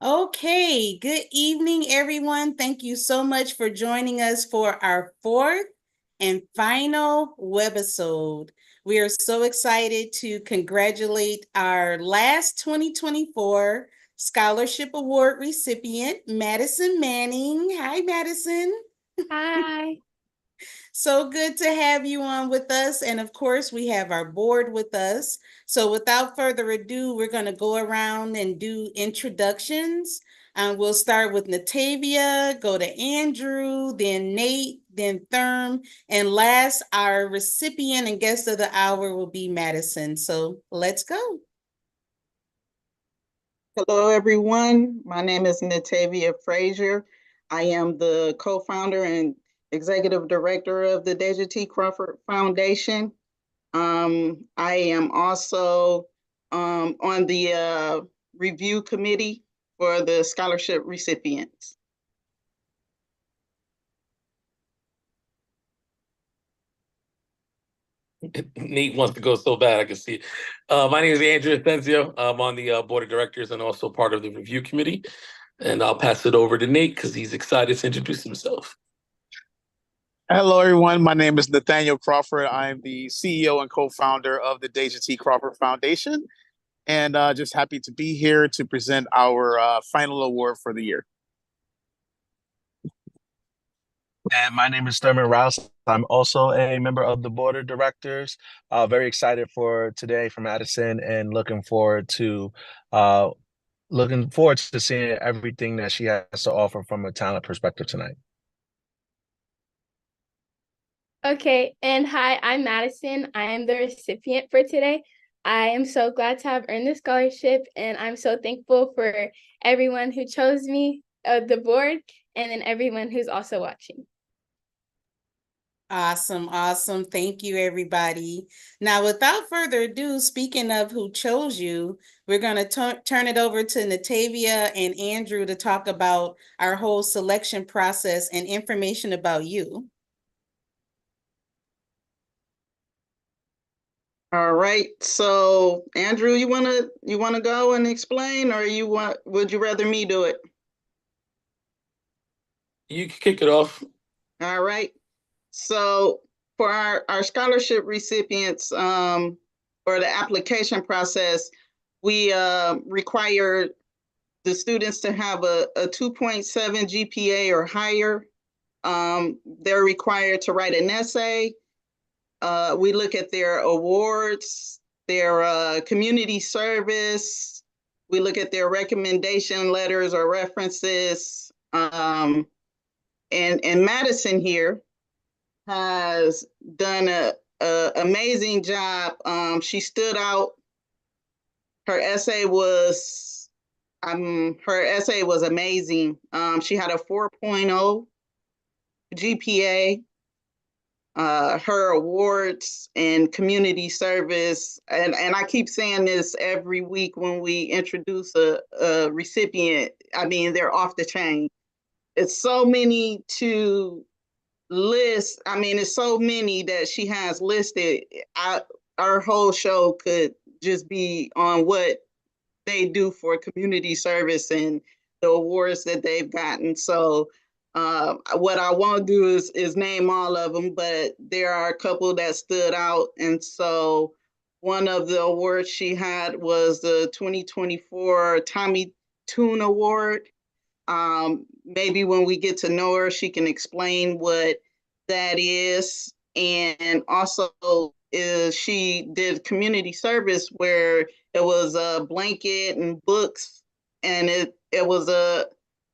Okay, good evening, everyone. Thank you so much for joining us for our fourth and final webisode. We are so excited to congratulate our last 2024 Scholarship Award recipient, Madison Manning. Hi, Madison. Hi. So good to have you on with us. And of course, we have our board with us. So without further ado, we're going to go around and do introductions. We'll start with Natavia, go to Andrew, then Nate, then Therm, and last, our recipient and guest of the hour will be Madison. So let's go. Hello, everyone. My name is Natavia Frazier. I am the co-founder and executive director of the Deja T. Crawford Foundation. I am also on the review committee for the scholarship recipients. Nate wants to go so bad, I can see it. My name is Andrew Asensio. I'm on the board of directors and also part of the review committee. And I'll pass it over to Nate because he's excited to introduce himself. Hello, everyone. My name is Nathaniel Crawford. I'm the CEO and co-founder of the Deja T. Crawford Foundation, and just happy to be here to present our final award for the year. And my name is Thurman Rouse. I'm also a member of the board of directors. Very excited for today for Madison and looking forward to seeing everything that she has to offer from a talent perspective tonight. Okay, and hi, I'm Madison. I am the recipient for today. I am so glad to have earned the scholarship, and I'm so thankful for everyone who chose me, the board, and then everyone who's also watching. Awesome, awesome. Thank you, everybody. Now, without further ado, speaking of who chose you, we're going to turn it over to Natavia and Andrew to talk about our whole selection process and information about you. All right. So, Andrew, you wanna go and explain, or would you rather me do it? You can kick it off. All right. So for our scholarship recipients, or the application process, we require the students to have a 2.7 GPA or higher. They're required to write an essay. We look at their awards, their community service. We look at their recommendation letters or references. And Madison here has done a amazing job. She stood out. Her essay was amazing. She had a 4.0 GPA. Her awards and community service, and I keep saying this every week when we introduce a recipient. I mean, they're off the chain. It's so many to list. I mean, it's so many that she has listed. Our whole show could just be on what they do for community service and the awards that they've gotten. So what I won't do is name all of them, but there are a couple that stood out. And so one of the awards she had was the 2024 Tommy Toon Award. Maybe when we get to know her, she can explain what that is. And also she did community service where it was a blanket and books, and it was a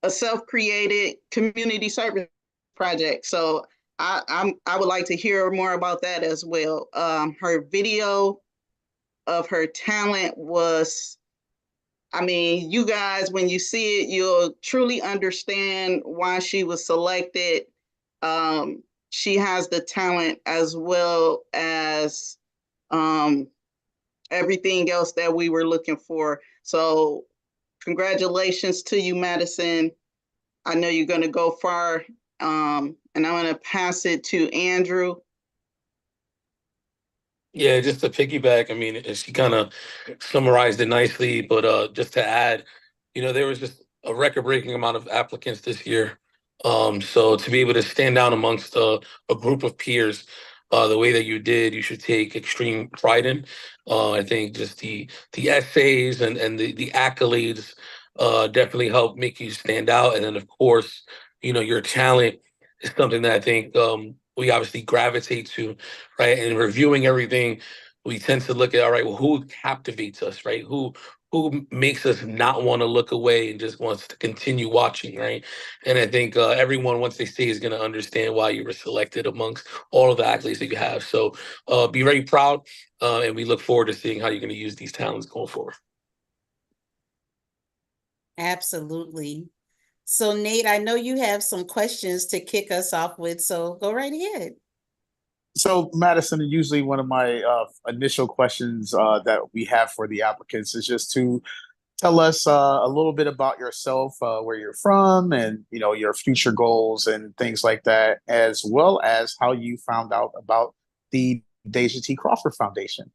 self-created community service project. So I would like to hear more about that as well. Her video of her talent was, I mean, you guys, when you see it, you'll truly understand why she was selected. She has the talent as well as everything else that we were looking for. So congratulations to you, Madison. I know you're going to go far. And I'm going to pass it to Andrew. Yeah, just to piggyback, I mean, she kind of summarized it nicely, but just to add, there was just a record-breaking amount of applicants this year. So to be able to stand out amongst a group of peers the way that you did, you should take extreme pride in. I think just the essays and the accolades definitely help make you stand out. And then of course, your talent is something that I think we obviously gravitate to, right? And reviewing everything, we tend to look at, all right, well, who captivates us, right? Who makes us not want to look away and just wants to continue watching, right? And I think everyone, once they see, is going to understand why you were selected amongst all of the accolades that you have. So be very proud, and we look forward to seeing how you're going to use these talents going forward. Absolutely. So Nate, I know you have some questions to kick us off with, so go right ahead. So, Madison, usually one of my initial questions that we have for the applicants is just to tell us a little bit about yourself, where you're from, and your future goals and things like that, as well as how you found out about the Deja T. Crawford Foundation.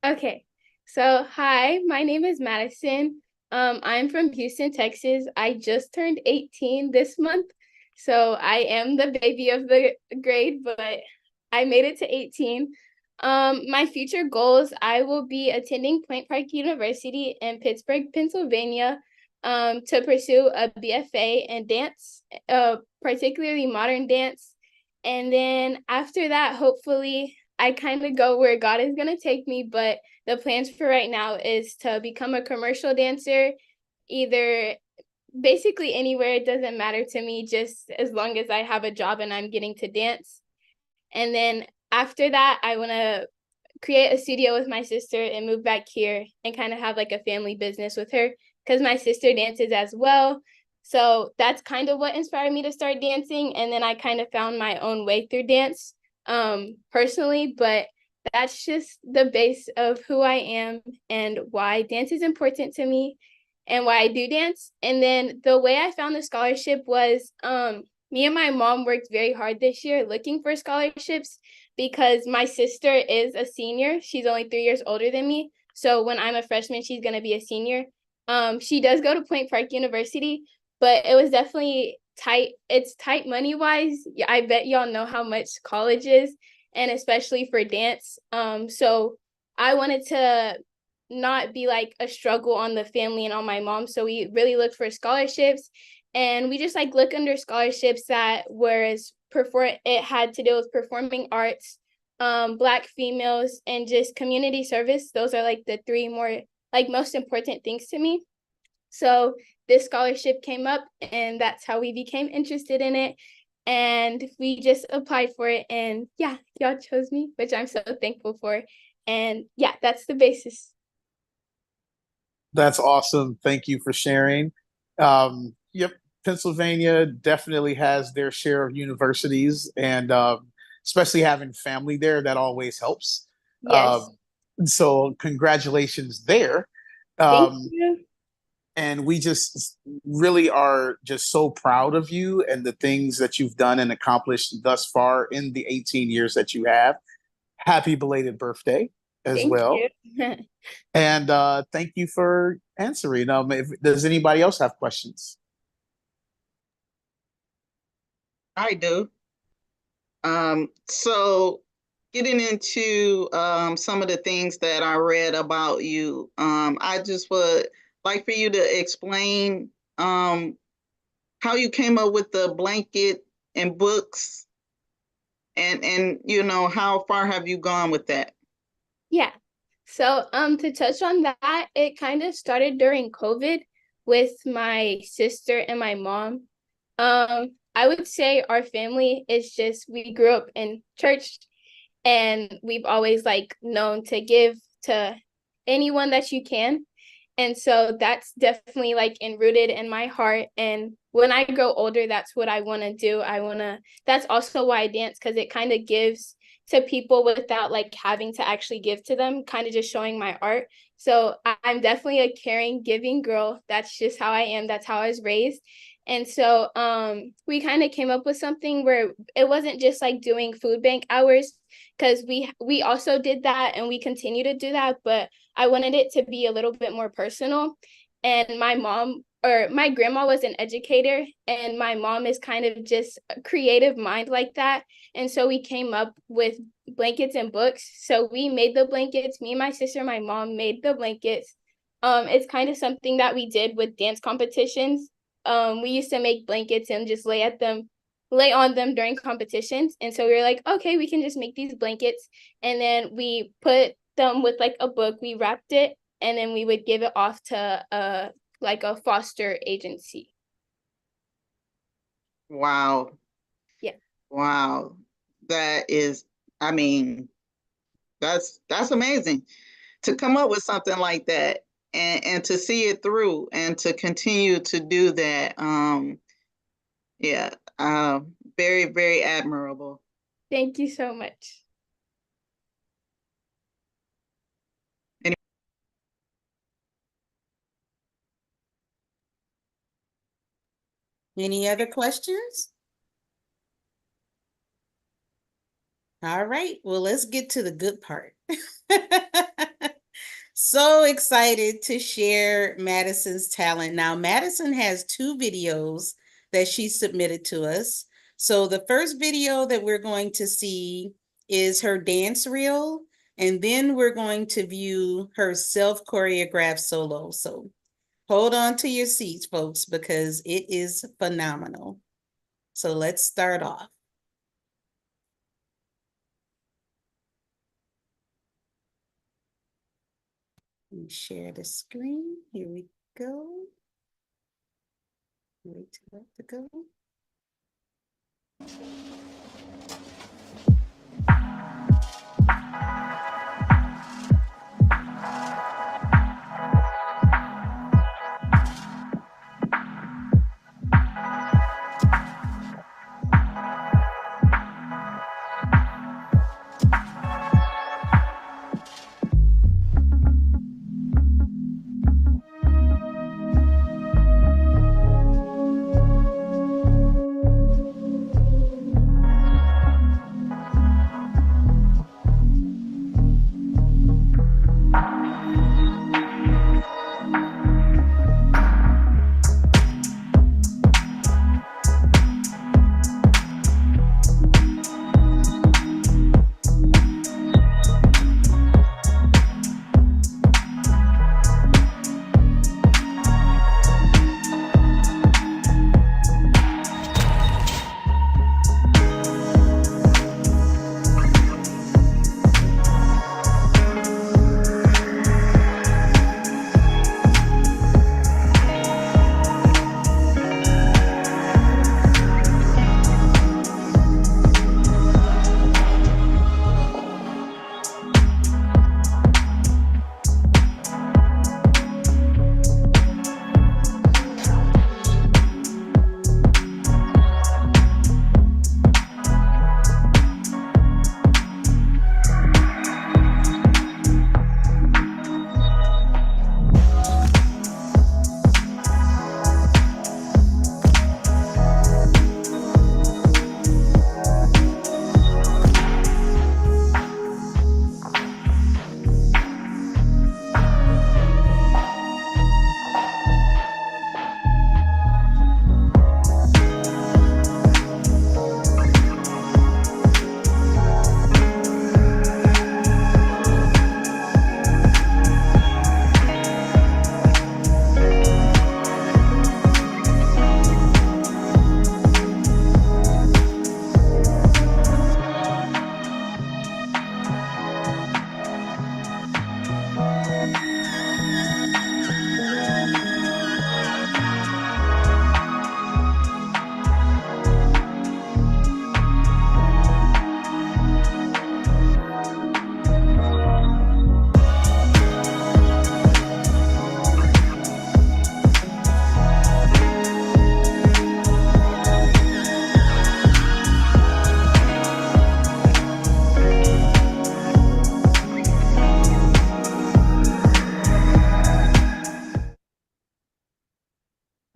Okay, so hi, my name is Madison. I'm from Houston, Texas. I just turned 18 this month, so I am the baby of the grade, but I made it to 18. My future goals, I will be attending Point Park University in Pittsburgh, Pennsylvania, to pursue a BFA in dance, particularly modern dance. And then after that, hopefully, I kind of go where God is going to take me, but the plans for right now is to become a commercial dancer, either basically anywhere. It doesn't matter to me, just as long as I have a job and I'm getting to dance. And then after that, I want to create a studio with my sister and move back here and kind of have like a family business with her, because my sister dances as well. So that's kind of what inspired me to start dancing. And then I kind of found my own way through dance personally, but that's just the base of who I am and why dance is important to me and why I do dance. And then the way I found the scholarship was me and my mom worked very hard this year looking for scholarships, because my sister is a senior. She's only 3 years older than me. So when I'm a freshman, she's going to be a senior. She does go to Point Park University, but it was definitely tight. It's tight money wise. I bet y'all know how much college is, and especially for dance. So I wanted to not be like a struggle on the family and on my mom. So we really looked for scholarships, and we just like look under scholarships that it had to do with performing arts, Black females, and just community service. Those are like the three more like most important things to me. So this scholarship came up, and that's how we became interested in it. And we just applied for it, and yeah, y'all chose me, which I'm so thankful for. And yeah, that's the basis. That's awesome. Thank you for sharing. Yep, Pennsylvania definitely has their share of universities, and especially having family there, that always helps. Yes. So congratulations there. Thank you. And we just really are just so proud of you and the things that you've done and accomplished thus far in the 18 years that you have. Happy belated birthday as Thank well. you. And thank you for answering. Does anybody else have questions? I do. So getting into some of the things that I read about you, I just would like for you to explain how you came up with the blanket and books, and how far have you gone with that? Yeah. So to touch on that, it kind of started during COVID with my sister and my mom. I would say our family is just, we grew up in church, and we've always like known to give to anyone that you can. And so that's definitely like enrooted in my heart. And when I grow older, that's what I want to do. That's also why I dance, because it kind of gives to people without like having to actually give to them, kind of just showing my art. So I'm definitely a caring, giving girl. That's just how I am. That's how I was raised. And so we kind of came up with something where it wasn't just like doing food bank hours, because we also did that and we continue to do that, but I wanted it to be a little bit more personal. And my mom or my grandma was an educator, and my mom is kind of just a creative mind like that. And so we came up with blankets and books. So we made the blankets. Me and my sister and my mom made the blankets. It's kind of something that we did with dance competitions. We used to make blankets and just lay on them during competitions. And so we were like, okay, we can just make these blankets. And then we put them with like a book, we wrapped it, and then we would give it off to like a foster agency. Wow. Yeah. Wow. That is, I mean, that's amazing to come up with something like that and to see it through and to continue to do that. Yeah, very, very admirable. Thank you so much. Any other questions? All right, well, let's get to the good part. So excited to share Madison's talent. Now, Madison has 2 videos that she submitted to us. So the first video that we're going to see is her dance reel, and then we're going to view her self-choreographed solo. So hold on to your seats, folks, because it is phenomenal. So let's start off. Let me share the screen. Here we go. Wait for that to go.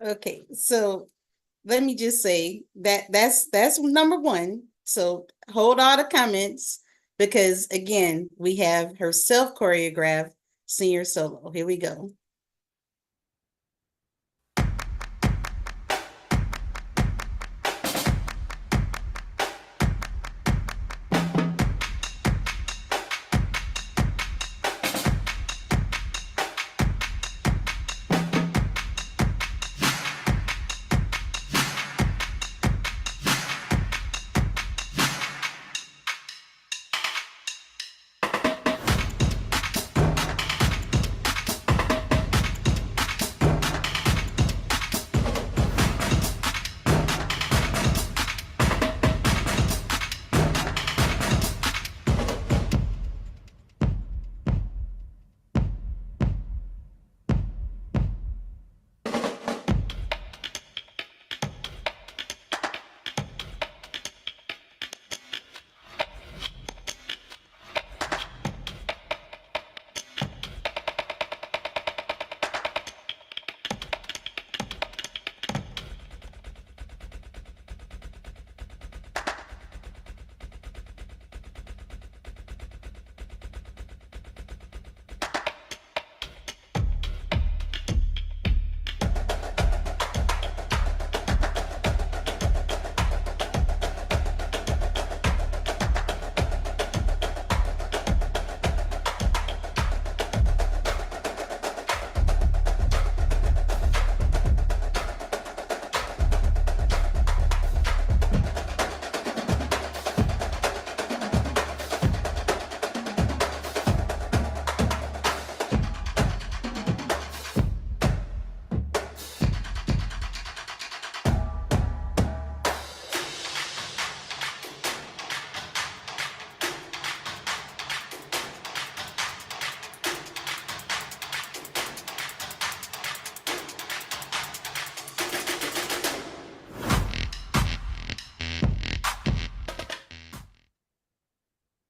Okay, so let me just say that's number 1. So hold all the comments because again, we have her self-choreographed senior solo. Here we go.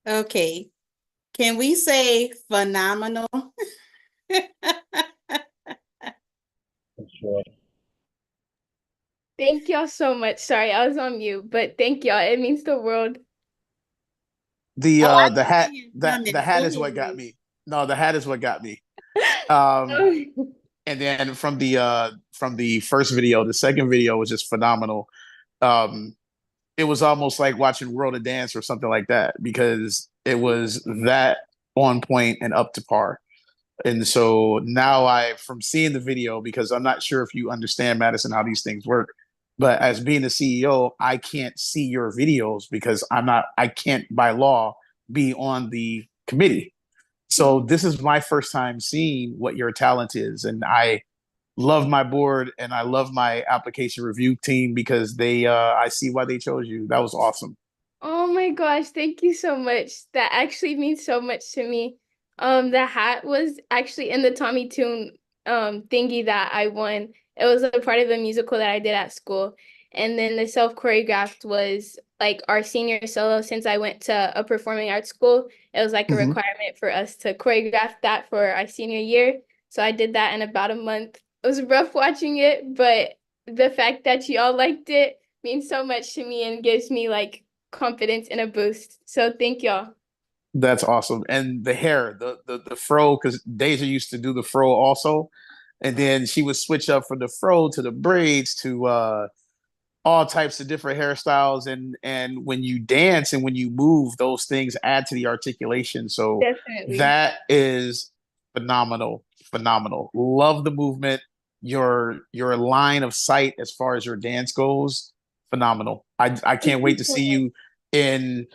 Okay. Can we say phenomenal? Sure. Thank y'all so much. Sorry, I was on mute, but thank y'all. It means the world. The Oh, I the can hat see your the comments. hat Go is what ahead, got Nate. me. No, the hat is what got me. Um, Oh, and then from the first video, the second video was just phenomenal. Um, it was almost like watching World of Dance or something like that because it was that on point and up to par. And so now from seeing the video, because I'm not sure if you understand, Madison, how these things work, but as being the CEO, I can't see your videos because I can't by law be on the committee. So this is my first time seeing what your talent is. And I love my board and I love my application review team because I see why they chose you. That was awesome. oh my gosh, thank you so much. That actually means so much to me. The hat was actually in the Tommy Tune thingy that I won. It was a part of the musical that I did at school. And then the self choreographed was like our senior solo since I went to a performing arts school. It was like a Mhm. requirement for us to choreograph that for our senior year. So I did that in about a month. It was rough watching it, but the fact that y'all liked it means so much to me and gives me like confidence and a boost. So thank y'all. That's awesome. And the hair, the fro, because Deja used to do the fro also. And then she would switch up from the fro to the braids to all types of different hairstyles. And when you dance and when you move, those things add to the articulation. So Definitely. that is phenomenal. Phenomenal. Love the movement. Your line of sight as far as your dance goes, phenomenal. I Thank can't wait you to so see much. you in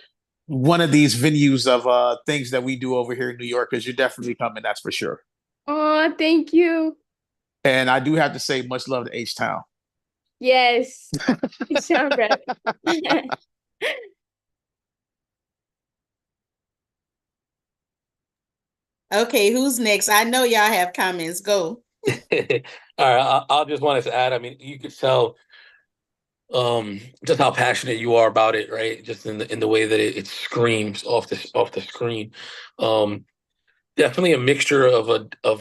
one of these venues of things that we do over here in New York because you're definitely coming, that's for sure. Oh, thank you. And I do have to say, much love to H Town. Yes. Sean Brett. Okay, who's next? I know y'all have comments. Go. All right, I'll just wanted to add. I mean, you could tell just how passionate you are about it, right? Just in the way that it screams off the screen. Um, Definitely a mixture of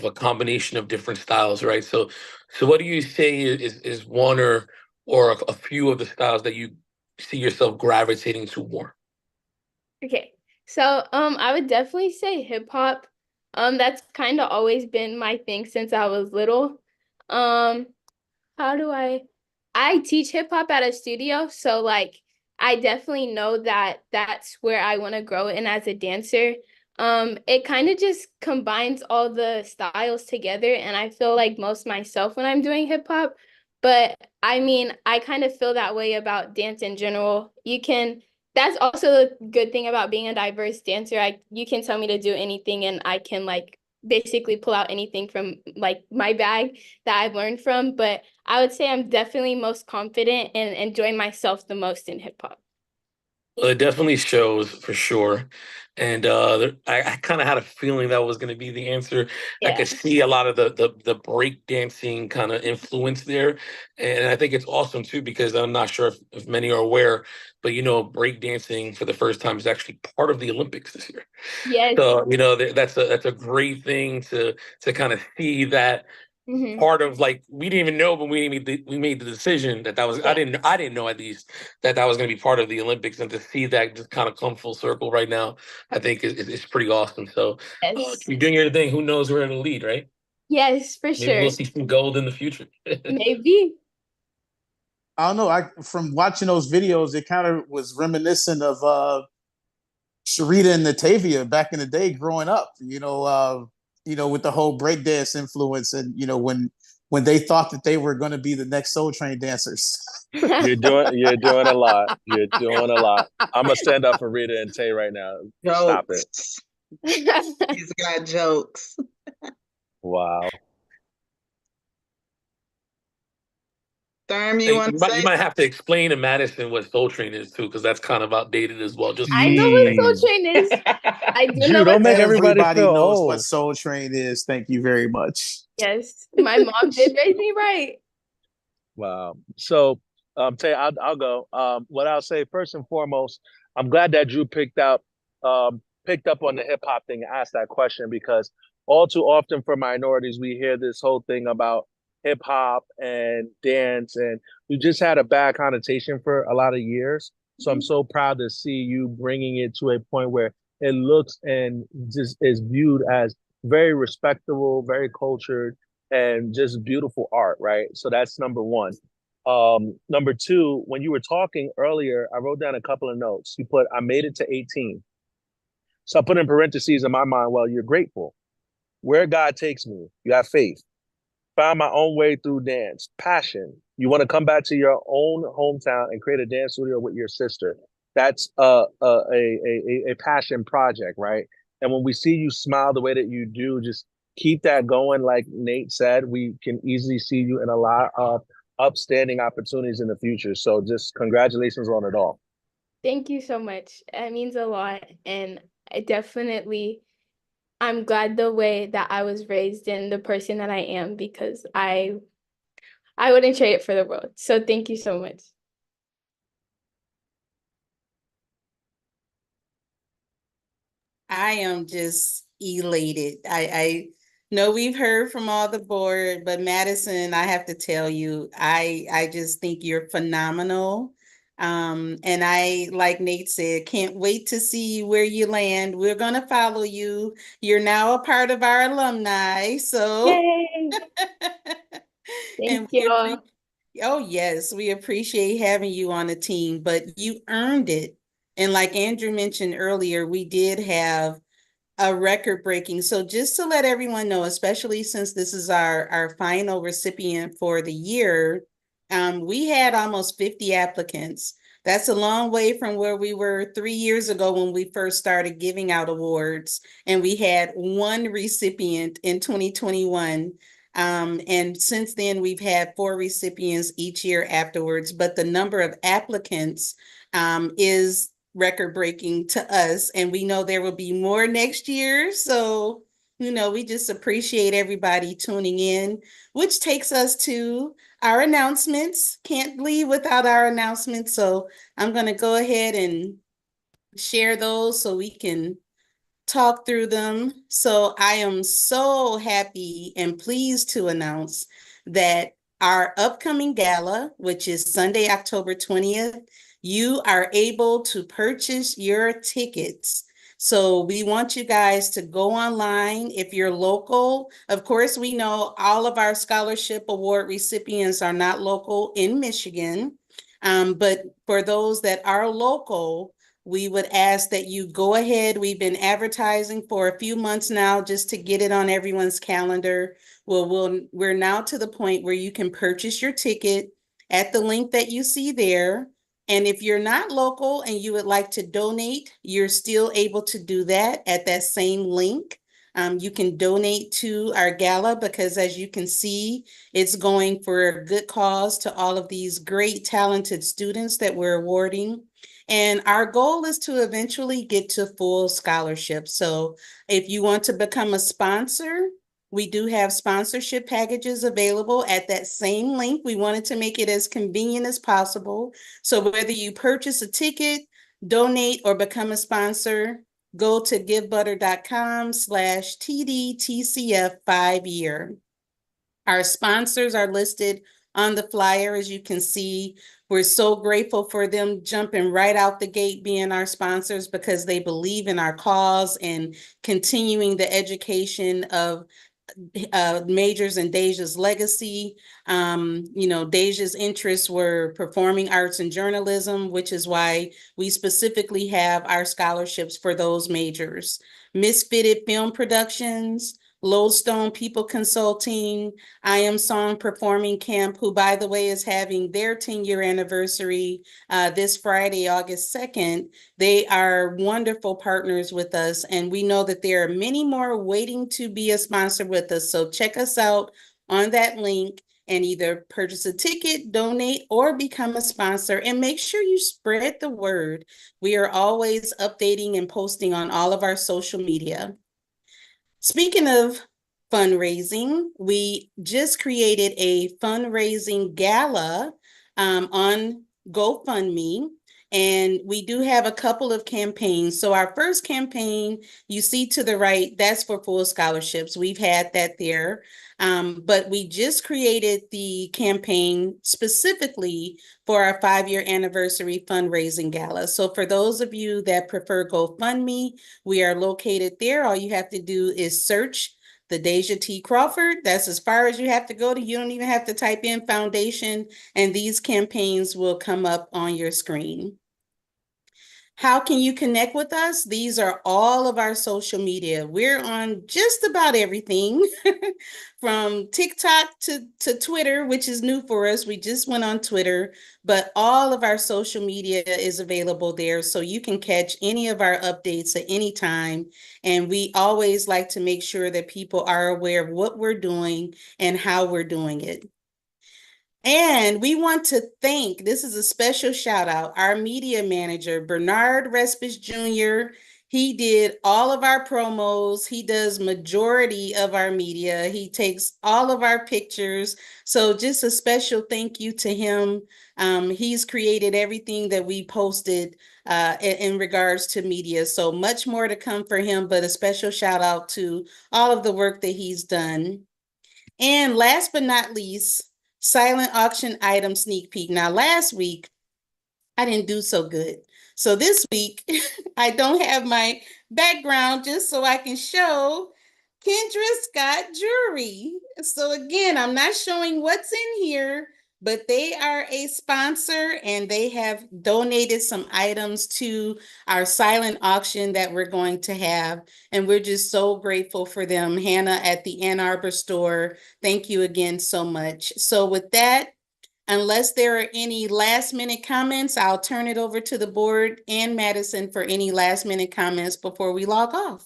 a combination of different styles, right? So what do you say is one or a few of the styles that you see yourself gravitating to more? Okay. So I would definitely say hip hop. That's kind of always been my thing since I was little. Um how do I teach hip hop at a studio, so like I definitely know that that's where I want to grow in as a dancer. It kind of just combines all the styles together, and I feel like most myself when I'm doing hip hop. But I mean, I kind of feel that way about dance in general. That's also the good thing about being a diverse dancer. You can tell me to do anything and I can like basically pull out anything from like my bag that I've learned from, but I would say I'm definitely most confident and enjoy myself the most in hip hop. Well, it definitely shows for sure. And I kind of had a feeling that was going to be the answer. I Yeah. could see a lot of the break dancing kind of influence there. And I think it's awesome too, because I'm not sure if many are aware, but break dancing for the first time is actually part of the Olympics this year. Yes. So, that's a great thing to kind of see that Hmm. part of, like, we didn't even know when we made the decision that was, Yeah. I didn't know, at least, that was going to be part of the Olympics, and to see that just kind of come full circle right now, I think is pretty awesome. So Yes. keep doing your thing. Who knows where it'll lead, right? Yes, for Maybe sure. we'll see some gold in the future. Maybe. I don't know. I from watching those videos, it kind of was reminiscent of Sharita and Natavia back in the day growing up, with the whole breakdance influence and when they thought that they were going to be the next Soul Train dancers. You're doing a lot. You're doing a lot. I'm gonna stand up for Rita and Tay right now. Stop it. Jokes. He's got jokes. Wow. Therm, you Hey, want you to might, say you might have to explain to Madison what Soul Train is too, because that's kind of outdated as well. Just I know what Soul Mm. Train is. I do know Drew, what don't make Soul Train everybody is. Everybody feel knows what old. Soul Train is. Thank you very much. Yes. My mom did raise me right. Wow. So, Tay, I'll go. What I'll say first and foremost, I'm glad that Drew picked out picked up on the hip hop thing and asked that question because all too often for minorities, we hear this whole thing about hip hop and dance, and we just had a bad connotation for a lot of years. So I'm so proud to see you bringing it to a point where it looks and just is viewed as very respectable, very cultured, and just beautiful art, right? So that's number one. Number two, when you were talking earlier, I wrote down a couple of notes. You put, I made it to 18. So I put in parentheses in my mind, well, you're grateful. Where God takes me, you have faith. Found my own way through dance, passion. You want to come back to your own hometown and create a dance studio with your sister. That's a passion project, right? And when we see you smile the way that you do, just keep that going. Like Nate said, we can easily see you in a lot of upstanding opportunities in the future. So just congratulations on it all. Thank you so much. It means a lot. And I'm glad the way that I was raised and the person that I am, because I wouldn't trade it for the world. So thank you so much. I am just elated. I know we've heard from all the board, but Madison, I have to tell you, I just think you're phenomenal. And I, like Nate said, can't wait to see where you land. We're gonna follow you. You're now a part of our alumni, so Yay! and Thank you. oh yes, we appreciate having you on the team, but you earned it. And like Andrew mentioned earlier, we did have a record breaking. So just to let everyone know, especially since this is our final recipient for the year, we had almost 50 applicants. That's a long way from where we were 3 years ago when we first started giving out awards, and we had one recipient in 2021. And since then, we've had 4 recipients each year afterwards, but the number of applicants is record breaking to us, and we know there will be more next year. So, we just appreciate everybody tuning in, which takes us to our announcements. Can't leave without our announcements. So I'm going to go ahead and share those so we can talk through them. So I am so happy and pleased to announce that our upcoming gala, which is Sunday, October 20th, you are able to purchase your tickets. So we want you guys to go online if you're local. Of course, we know all of our scholarship award recipients are not local in Michigan. But for those that are local, we would ask that you go ahead. We've been advertising for a few months now just to get it on everyone's calendar. We're now to the point where you can purchase your ticket at the link that you see there. And if you're not local and you would like to donate, you're still able to do that at that same link. You can donate to our gala because, as you can see, it's going for a good cause to all of these great, talented students that we're awarding. And our goal is to eventually get to full scholarship. So if you want to become a sponsor, we do have sponsorship packages available at that same link. We wanted to make it as convenient as possible. So whether you purchase a ticket, donate, or become a sponsor, go to givebutter.com/TDTCF 5-year. Our sponsors are listed on the flyer, as you can see. We're so grateful for them jumping right out the gate being our sponsors because they believe in our cause and continuing the education of Majors and Deja's legacy. Deja's interests were performing arts and journalism, which is why we specifically have our scholarships for those majors. Misfitted Film Productions, Lodestone People Consulting, I Am Song Performing Camp, who, by the way, is having their 10-year anniversary this Friday, August 2nd. They are wonderful partners with us, and we know that there are many more waiting to be a sponsor with us. So check us out on that link and either purchase a ticket, donate, or become a sponsor. And make sure you spread the word. We are always updating and posting on all of our social media. Speaking of fundraising, we just created a fundraising gala on GoFundMe. And we do have a couple of campaigns. So our first campaign, you see to the right, that's for full scholarships. We've had that there. But we just created the campaign specifically for our 5-year anniversary fundraising gala. So for those of you that prefer GoFundMe, we are located there. All you have to do is search the Deja T. Crawford. That's as far as you have to go to. You don't even have to type in foundation, and these campaigns will come up on your screen. How can you connect with us? These are all of our social media. We're on just about everything from TikTok to Twitter, which is new for us. We just went on Twitter, but all of our social media is available there. So you can catch any of our updates at any time. And we always like to make sure that people are aware of what we're doing and how we're doing it. And we want to thank, this is a special shout out, our media manager, Bernard Respich Jr. He did all of our promos. He does majority of our media. He takes all of our pictures. So just a special thank you to him. He's created everything that we posted in regards to media. So much more to come for him, but a special shout out to all of the work that he's done. And last but not least, silent auction item sneak peek. Now, last week, I didn't do so good. So this week, I don't have my background just so I can show Kendra Scott Jewelry. So again, I'm not showing what's in here, but they are a sponsor and they have donated some items to our silent auction that we're going to have. And we're just so grateful for them. Hannah at the Ann Arbor store, thank you again so much. So with that, unless there are any last minute comments, I'll turn it over to the board and Madison for any last minute comments before we log off.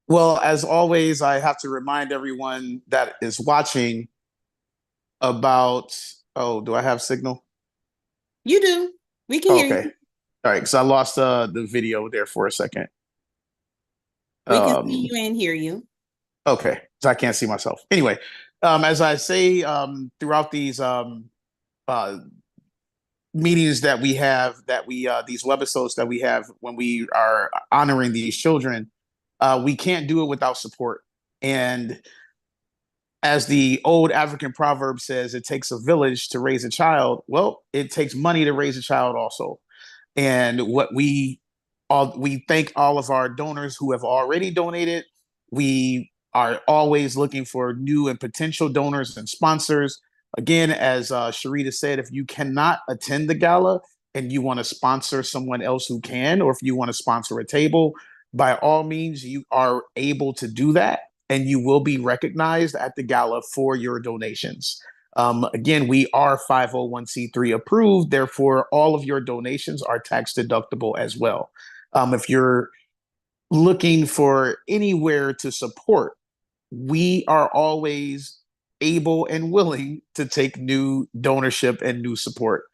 Well, as always, I have to remind everyone that is watching about, oh, do I have signal? You do. We can hear Okay. you. All right, because I lost the video there for a second. We can see you and hear you. Okay, so I can't see myself. Anyway, as I say throughout these meetings that we have, these webisodes that we have when we are honoring these children, we can't do it without support. And as the old African proverb says, it takes a village to raise a child. Well, it takes money to raise a child also. And we thank all of our donors who have already donated. We are always looking for new and potential donors and sponsors. Again, as Sharita said, if you cannot attend the gala and you want to sponsor someone else who can, or if you want to sponsor a table, by all means, you are able to do that, and you will be recognized at the gala for your donations. Again, we are 501c3 approved, therefore all of your donations are tax deductible as well. If you're looking for anywhere to support, we are always able and willing to take new donorship and new support.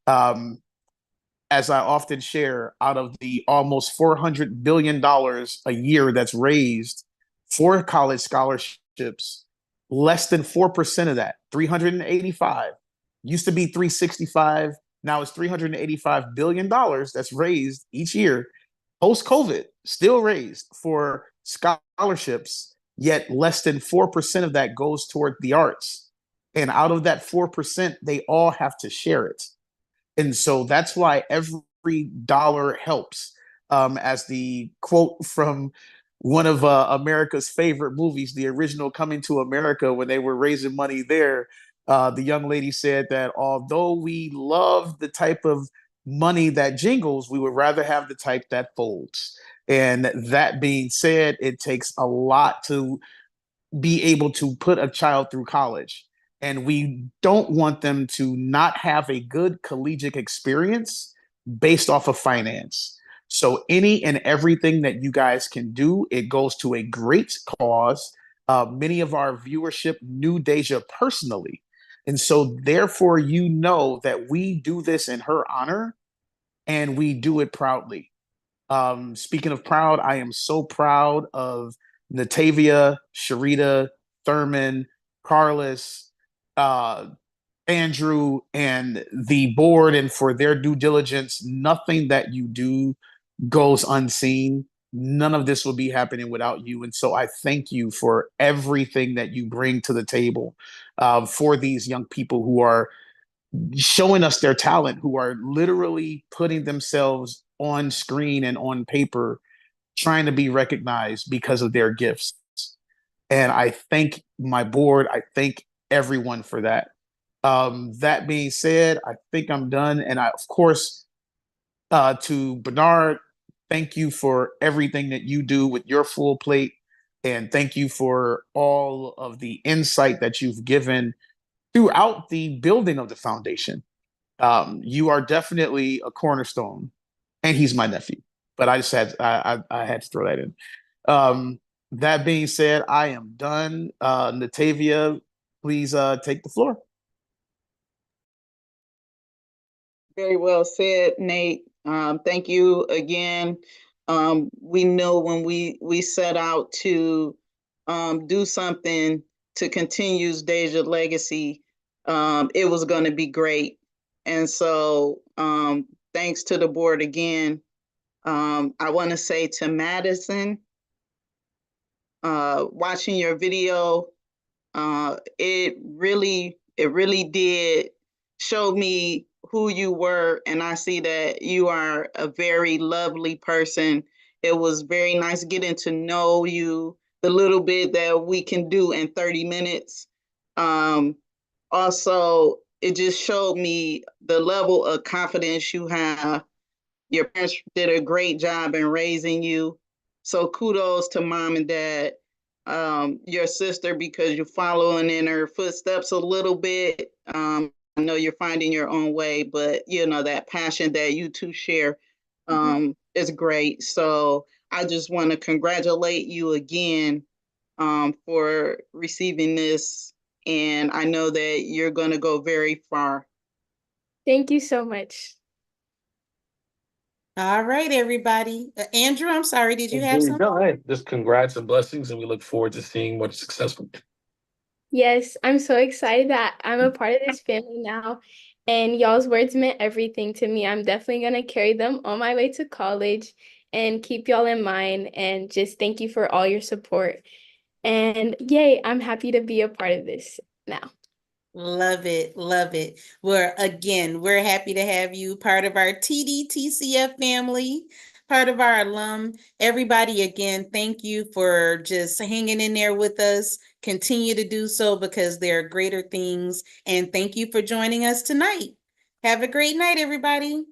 As I often share, out of the almost $400 billion a year that's raised for college scholarships, less than 4% of that, 385, used to be 365, now it's $385 billion that's raised each year, post-COVID, still raised for scholarships, yet less than 4% of that goes toward the arts. And out of that 4%, they all have to share it. And so that's why every dollar helps. As the quote from one of America's favorite movies, the original Coming to America, when they were raising money there, the young lady said that although we love the type of money that jingles, we would rather have the type that folds. And that being said, it takes a lot to be able to put a child through college. And we don't want them to not have a good collegiate experience based off of finance. So any and everything that you guys can do, it goes to a great cause. Many of our viewership knew Deja personally. And so therefore, you know that we do this in her honor and we do it proudly. Speaking of proud, I am so proud of Natavia, Sharita, Thurman, Carlos, Andrew and the board and for their due diligence. Nothing that you do goes unseen. None of this will be happening without you. And so I thank you for everything that you bring to the table for these young people who are showing us their talent, who are literally putting themselves on screen and on paper, trying to be recognized because of their gifts. And I thank my board. I thank everyone for that. That being said, I think I'm done. And I, of course, to Bernard, thank you for everything that you do with your full plate. And thank you for all of the insight that you've given throughout the building of the foundation. You are definitely a cornerstone, and he's my nephew. But I just had I had to throw that in. That being said, I am done. Natavia, please take the floor. Very well said, Nate. Thank you again. We know when we set out to do something to continue Deja legacy, it was going to be great. And so thanks to the board again. I want to say to Madison, watching your video, it really did show me who you were, and I see that you are a very lovely person. It was very nice getting to know you, the little bit that we can do in 30 minutes. Also, it just showed me the level of confidence you have. Your parents did a great job in raising you. So kudos to mom and dad. Your sister, because you're following in her footsteps a little bit. I know you're finding your own way, but you know that passion that you two share is great. So I just want to congratulate you again for receiving this, and I know that you're going to go very far. Thank you so much. All right, everybody. Andrew, I'm sorry, did you have something? No, hey, just congrats and blessings, and we look forward to seeing much successful. Yes, I'm so excited that I'm a part of this family now, and y'all's words meant everything to me. I'm definitely going to carry them on my way to college and keep y'all in mind, and just thank you for all your support. And yay, I'm happy to be a part of this now. Love it. Love it. We're happy to have you part of our TDTCF family, part of our alum. Everybody, again, thank you for just hanging in there with us. Continue to do so because there are greater things. And thank you for joining us tonight. Have a great night, everybody.